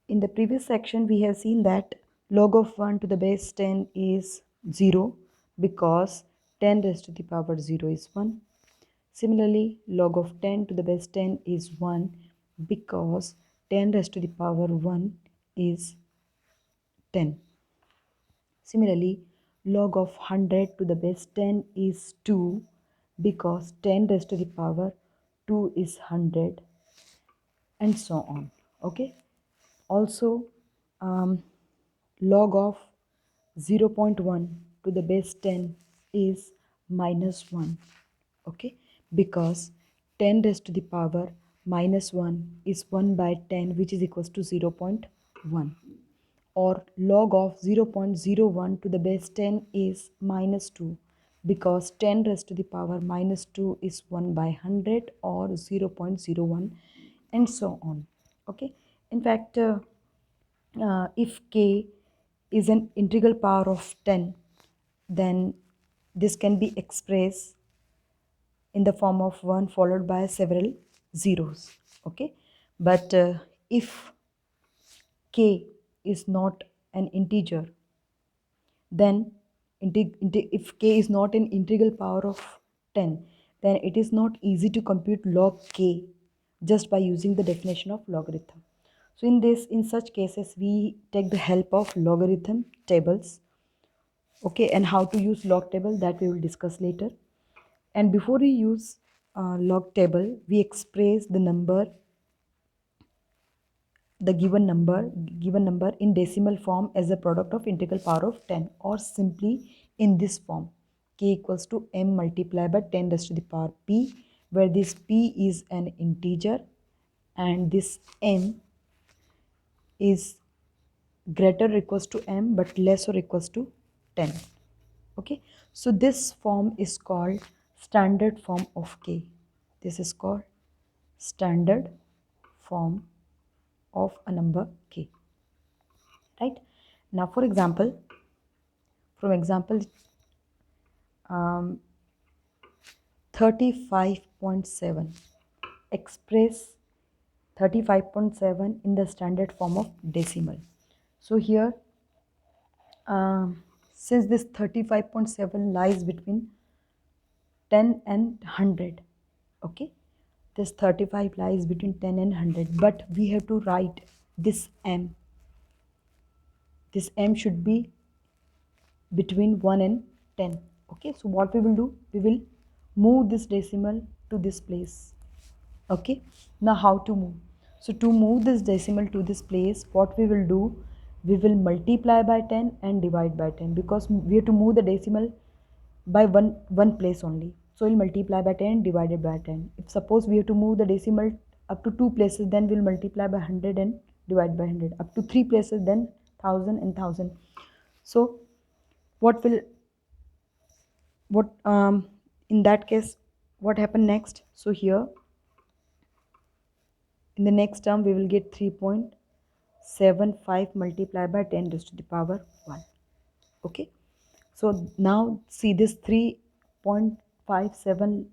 In the previous section, we have seen that log of 1 to the base 10 is 0 because 10 raised to the power 0 is 1. Similarly, log of 10 to the base 10 is 1 because 10 raised to the power 1 is 10. Similarly, log of 100 to the base 10 is 2 because 10 raised to the power 2 is 100, and so on. Okay. Also, log of 0.1 to the base 10 is minus 1. Okay, because 10 raised to the power minus 1 is 1 by 10, which is equals to 0.1. Or log of 0.01 to the base 10 is minus 2 because 10 raised to the power minus 2 is 1 by 100 or 0.01, and so on. Okay, in fact, if k is an integral power of 10, then this can be expressed in the form of 1 followed by several zeros. Okay, but if k is not an integer, then if k is not an integral power of 10, then it is not easy to compute log k just by using the definition of logarithm. So in such cases, we take the help of logarithm tables. Okay, and how to use log table, that we will discuss later. And before we use log table, we express the given number in decimal form as a product of integral power of 10, or simply in this form: k equals to m multiplied by 10 raised to the power p, where this p is an integer and this m is greater or equals to m but less or equals to 10. Okay, so this form is called standard form of k. This is called standard form of a number k. Right now, for example, from example 35.7, express 35.7 in the standard form of decimal. So here, since this 35.7 lies between 10 and 100, okay, this 35 lies between 10 and 100, but we have to write this m. This m should be between 1 and 10. Okay, so what we will do, we will move this decimal to this place. Okay, now how to move? So to move this decimal to this place, what we will do, we will multiply by 10 and divide by 10, because we have to move the decimal by one place only. So we'll multiply by 10 divided by 10. If suppose we have to move the decimal up to 2 places, then we'll multiply by 100 and divide by 100. Up to 3 places, then 1000 and 1000. So what will what in that case, what happened next? So here in the next term, we will get 3.75 multiplied by 10 raised to the power 1. Okay, so now see, this 3.57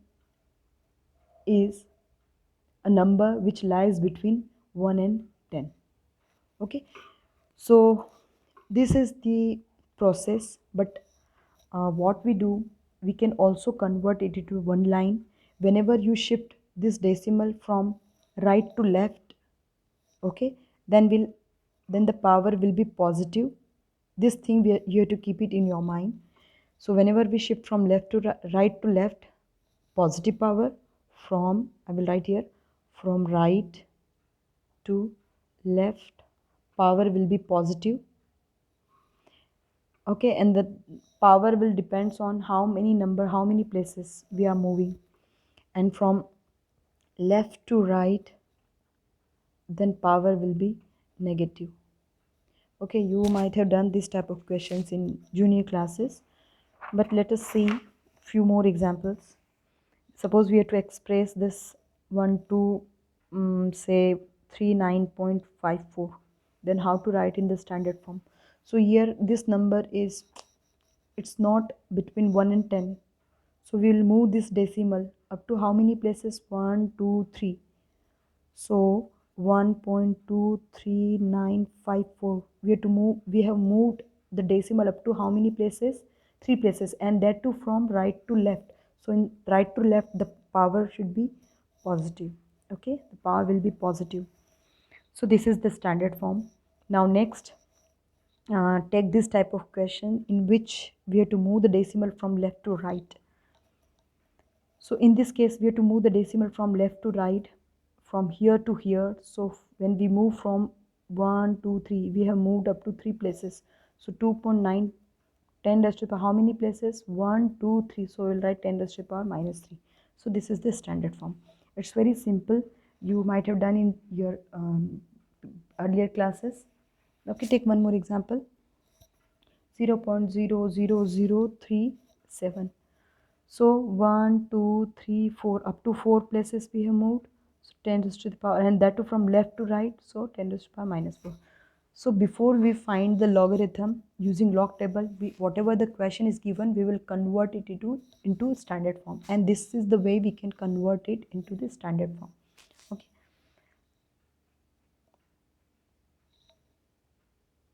is a number which lies between 1 and 10. Okay, so this is the process, but what we do, we can also convert it into one line. Whenever you shift this decimal from right to left, okay, then the power will be positive. This thing you have to keep it in your mind. So whenever we shift from left to right to left, positive power. From, I will write here, from right to left, power will be positive. Okay, and the power will depends on how many places we are moving. And from left to right, then power will be negative. Okay, you might have done this type of questions in junior classes, but let us see few more examples. Suppose we have to express this 1 to say 39.54, then how to write in the standard form? So here this number is, it's not between 1 and 10, so we will move this decimal up to how many places? 1 2 3. So 1.23954. We have moved the decimal up to how many places? 3 places, and that too from right to left. So in right to left the power should be positive. Okay, the power will be positive. So this is the standard form. Now next, take this type of question in which we have to move the decimal from left to right. So in this case, we have to move the decimal from left to right, from here to here. So when we move from 1, 2, 3, we have moved up to 3 places. So 2.9, 10 raised to the power, how many places? 1, 2, 3. So we'll write 10 raised to the power minus 3. So this is the standard form. It's very simple. You might have done in your earlier classes. Okay, take one more example. 0.00037. So 1, 2, 3, 4, up to 4 places we have moved. So 10 raised to the power, and that too from left to right. So 10 raised to the power minus 4. So before we find the logarithm using log table, whatever the question is given, we will convert it into standard form. And this is the way we can convert it into the standard form.